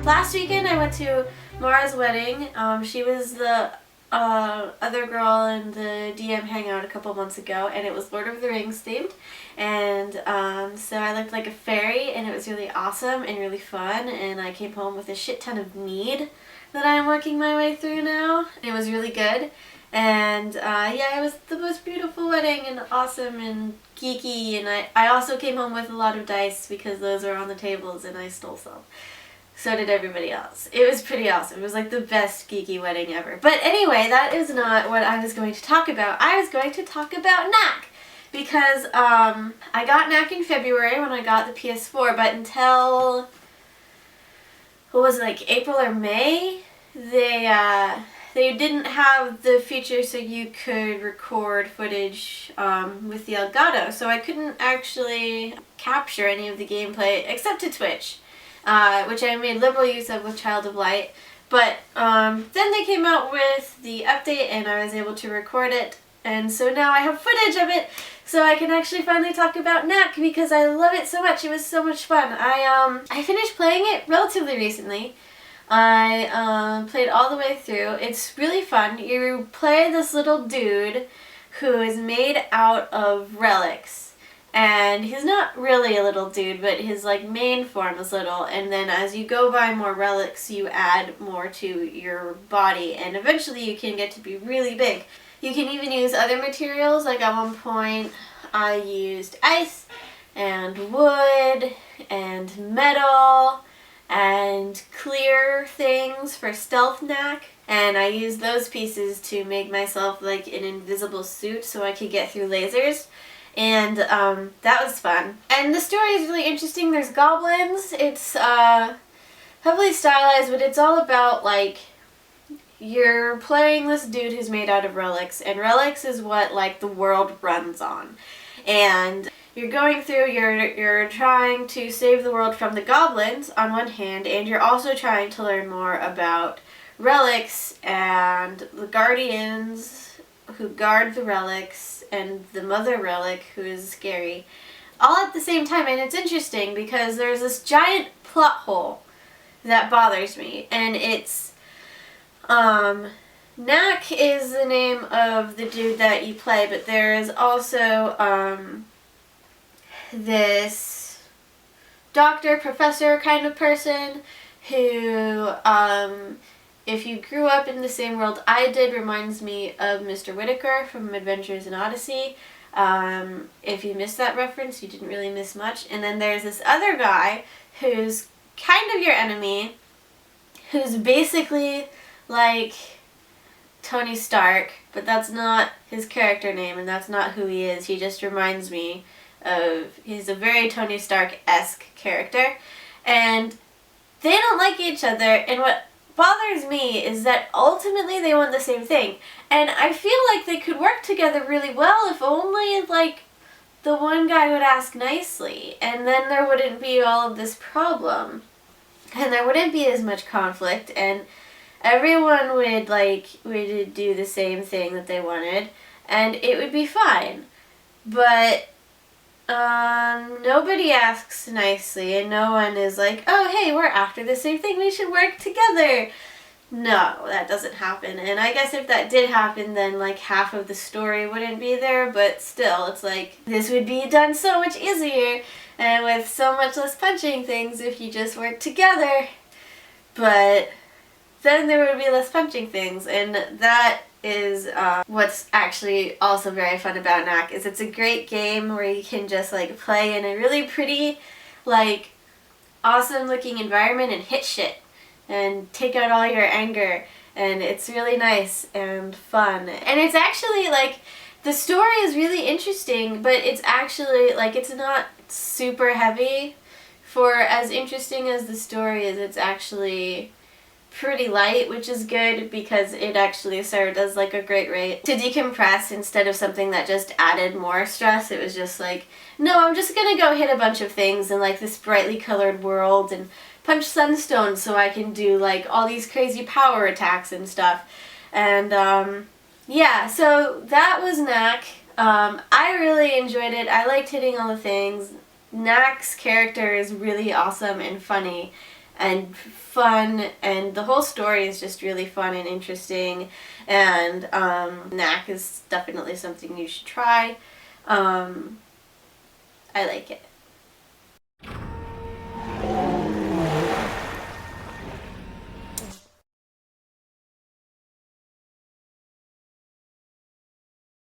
Last weekend I went to Mara's wedding. She was the other girl in the DM hangout a couple months ago, and it was Lord of the Rings themed. And so I looked like a fairy, and it was really awesome and really fun, and I came home with a shit ton of need that I'm working my way through now. It was really good. And yeah, it was the most beautiful wedding and awesome and geeky, and I also came home with a lot of dice because those were on the tables and I stole some. So did everybody else. It was pretty awesome. It was like the best geeky wedding ever. But anyway, that is not what I was going to talk about. I was going to talk about Knack. Because I got Knack in February when I got the PS4, but until, what was it, like April or May, they didn't have the feature so you could record footage with the Elgato. So I couldn't actually capture any of the gameplay except to Twitch. Which I made liberal use of with Child of Light. But then they came out with the update and I was able to record it. And so now I have footage of it so I can actually finally talk about Knack because I love it so much. It was so much fun. I finished playing it relatively recently. I played all the way through. It's really fun. You play this little dude who is made out of relics. And he's not really a little dude, but his like main form is little, and then as you go by more relics, you add more to your body, and eventually you can get to be really big. You can even use other materials, like at one point I used ice, and wood, and metal, and clear things for stealth Knack. And I used those pieces to make myself like an invisible suit so I could get through lasers. And that was fun. And the story is really interesting. There's goblins. It's heavily stylized, but it's all about like you're playing this dude who's made out of relics, and relics is what like the world runs on. And you're going through, you're trying to save the world from the goblins on one hand, and you're also trying to learn more about relics and the guardians who guard the relics and the mother relic who is scary, all at the same time. And it's interesting because there's this giant plot hole that bothers me, and it's Knack is the name of the dude that you play, but there is also this doctor, professor kind of person who if you grew up in the same world I did, reminds me of Mr. Whitaker from Adventures in Odyssey. If you missed that reference, you didn't really miss much. And then there's this other guy who's kind of your enemy, who's basically like Tony Stark, but that's not his character name and that's not who he is. He just reminds me of, he's a very Tony Stark-esque character. And they don't like each other, and what bothers me is that ultimately they want the same thing, and I feel like they could work together really well if only like the one guy would ask nicely, and then there wouldn't be all of this problem, and there wouldn't be as much conflict, and everyone would do the same thing that they wanted, and it would be fine. But nobody asks nicely, and no one is like, oh hey, we're after the same thing, we should work together. No, that doesn't happen. And I guess if that did happen, then like half of the story wouldn't be there, but still, it's like, this would be done so much easier and with so much less punching things if you just worked together. But then there would be less punching things, and that is what's actually also very fun about Knack, is it's a great game where you can just like play in a really pretty, like, awesome looking environment and hit shit and take out all your anger, and it's really nice and fun. And it's actually like, the story is really interesting, but it's actually like, it's not super heavy. For as interesting as the story is, it's actually pretty light, which is good because it actually served as like a great way to decompress instead of something that just added more stress. It was just like, no, I'm just gonna go hit a bunch of things in like this brightly colored world and punch sunstones so I can do like all these crazy power attacks and stuff. And yeah, so that was Knack. I really enjoyed it. I liked hitting all the things. Knack's character is really awesome and funny, and fun, and the whole story is just really fun and interesting, and Knack is definitely something you should try. I like it.